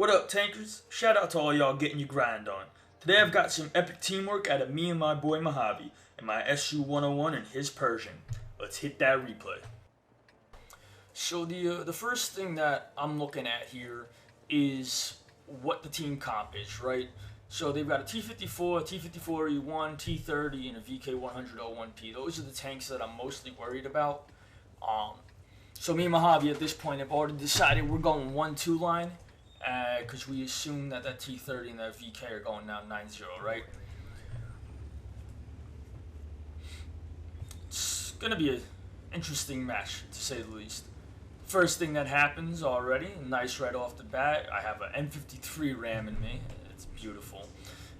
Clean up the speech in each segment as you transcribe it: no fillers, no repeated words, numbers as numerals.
What up, tankers? Shout out to all y'all getting your grind on. Today I've got some epic teamwork out of me and my boy Mojave and my Su-101 and his Pershing. Let's hit that replay. So the first thing that I'm looking at here is what the team comp is, right? So they've got a T-54, T-54E1, T-30, and a VK-100-01P. Those are the tanks that I'm mostly worried about. So me and Mojave at this point have already decided we're going 1-2 line. Because we assume that T-30 and that VK are going down 9-0, right? It's going to be an interesting match, to say the least. First thing that happens already, nice right off the bat, I have an M53 Ram in me. It's beautiful.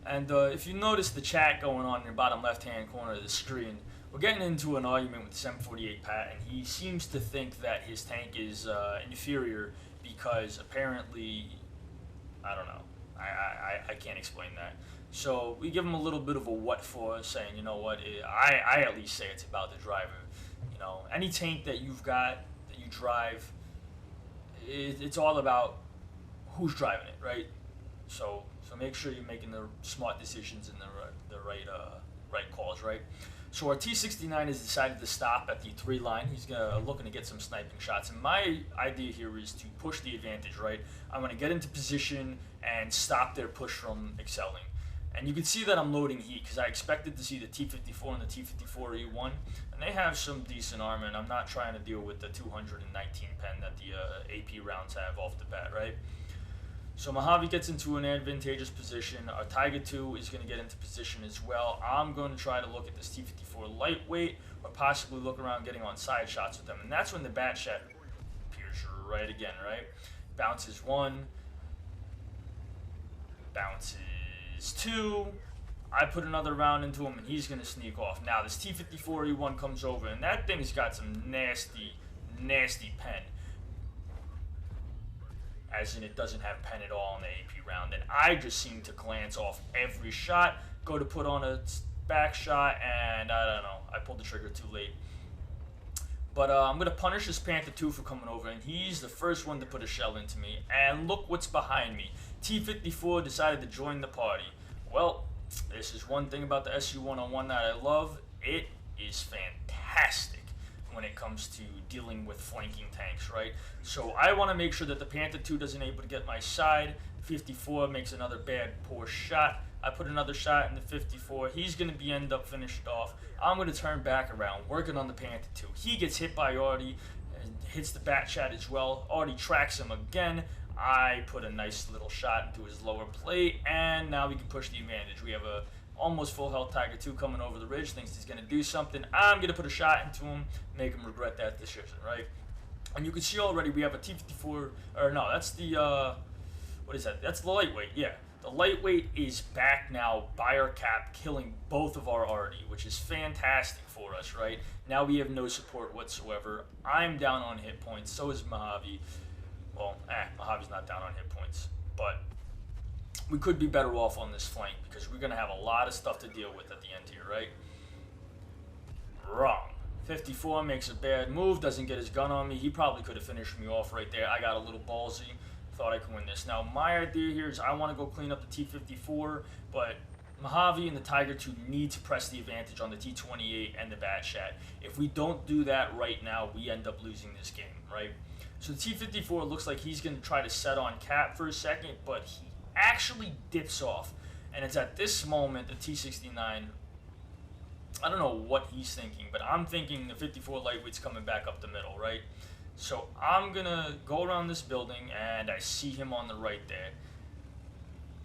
And if you notice the chat going on in the bottom left-hand corner of the screen, we're getting into an argument with the 748 Pat, and he seems to think that his tank is inferior because apparently, I don't know, I can't explain that. So we give him a little bit of a what for, saying, you know what, I at least say it's about the driver. You know, any tank that you've got, that you drive, it's all about who's driving it, right? So make sure you're making the smart decisions and the right calls, right? So our T-69 has decided to stop at the 3 line. He's looking to get some sniping shots. And my idea here is to push the advantage, right? I'm going to get into position and stop their push from excelling. And you can see that I'm loading heat because I expected to see the T-54 and the T-54E1. And they have some decent armor, and I'm not trying to deal with the 219 pen that the AP rounds have off the bat, right? So Mojave gets into an advantageous position. Our Tiger 2 is going to get into position as well. I'm going to try to look at this T-54 lightweight or possibly look around getting on side shots with them. And that's when the bat shot appears right again, right? Bounces 1. Bounces 2. I put another round into him and he's going to sneak off. Now this T-54E1 comes over and that thing's got some nasty, nasty pen. As in it doesn't have pen at all in the AP round, and I just seem to glance off every shot, go to put on a back shot, and I don't know, I pulled the trigger too late. But I'm going to punish this Panther 2 for coming over, and he's the first one to put a shell into me, and look what's behind me. T-54 decided to join the party. Well, this is one thing about the Su-101 that I love. It is fantastic when it comes to dealing with flanking tanks, right? So I want to make sure that the Panther 2 doesn't able to get my side. 54 makes another bad, poor shot. I put another shot in the 54. He's going to be end up finished off. I'm going to turn back around, working on the Panther 2. He gets hit by Artie, and hits the bat shot as well. Artie tracks him again. I put a nice little shot into his lower plate, and now we can push the advantage. We have a almost full health Tiger 2 coming over the ridge, thinks he's going to do something. I'm going to put a shot into him, make him regret that decision, right? And you can see already we have a T-54, or no, that's the, what is that? That's the lightweight, yeah. The lightweight is back now by our cap, killing both of our Artie, which is fantastic for us, right? Now we have no support whatsoever. I'm down on hit points, so is Mojave. Well, Mojave's not down on hit points, but we could be better off on this flank because we're going to have a lot of stuff to deal with at the end here, right? Wrong. 54 makes a bad move, doesn't get his gun on me. He probably could have finished me off right there. I got a little ballsy, thought I could win this. Now, my idea here is I want to go clean up the T-54, but Mojave and the Tiger 2 need to press the advantage on the T-28 and the Bat Shat. If we don't do that right now, we end up losing this game, right? So the T-54 looks like he's going to try to set on cap for a second, but he actually dips off, and it's at this moment the T-69, I don't know what he's thinking, but I'm thinking the 54 lightweight's coming back up the middle, right? So I'm gonna go around this building and I see him on the right there,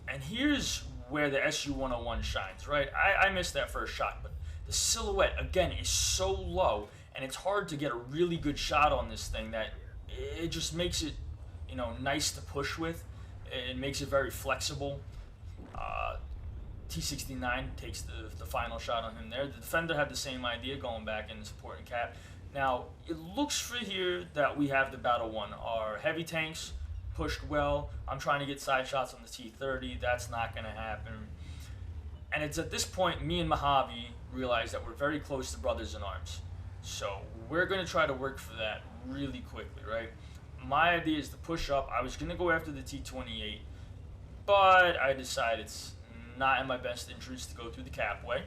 and here's where the Su-101 shines, right? I missed that first shot, but the silhouette again is so low and it's hard to get a really good shot on this thing that it just makes it, you know, nice to push with. It makes it very flexible. T-69 takes the final shot on him there. The defender had the same idea, going back in the supporting cap. Now, it looks for here that we have the battle won. Our heavy tanks pushed well. I'm trying to get side shots on the T-30. That's not going to happen. And it's at this point, me and Mojave realize that we're very close to brothers in arms. So we're going to try to work for that really quickly, right? My idea is to push up. I was going to go after the T-28, but I decided it's not in my best interest to go through the capway.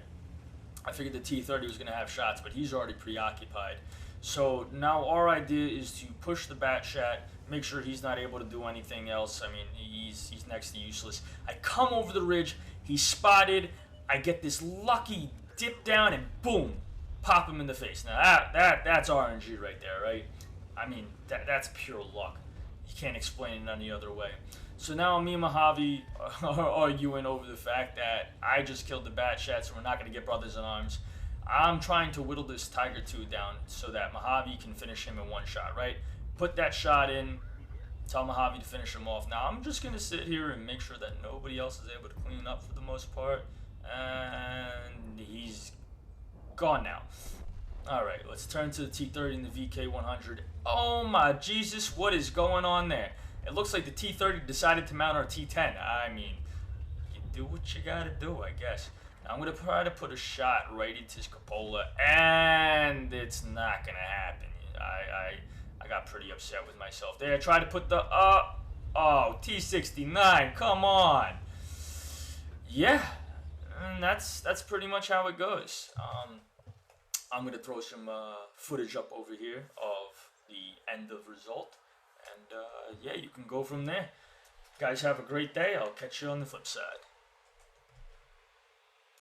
I figured the T-30 was going to have shots, but he's already preoccupied. So now our idea is to push the bat shat, make sure he's not able to do anything else. I mean, he's next to useless. I come over the ridge, he's spotted, I get this lucky dip down, and boom, pop him in the face. Now that's RNG right there, right? I mean, that's pure luck. You can't explain it any other way. So now me and Mojave are arguing over the fact that I just killed the bat shat, so we're not going to get brothers in arms. I'm trying to whittle this Tiger 2 down so that Mojave can finish him in one shot, right? Put that shot in, tell Mojave to finish him off. Now I'm just going to sit here and make sure that nobody else is able to clean up for the most part. And he's gone now. Alright, let's turn to the T-30 and the VK-100. Oh my Jesus, what is going on there? It looks like the T-30 decided to mount our T-10. I mean, you do what you gotta do, I guess. Now I'm gonna try to put a shot right into his cupola, and it's not gonna happen. I got pretty upset with myself there. I tried to put the T-69, come on. Yeah, and that's pretty much how it goes. I'm gonna throw some footage up over here of the end of result. And yeah, you can go from there. Guys, have a great day. I'll catch you on the flip side.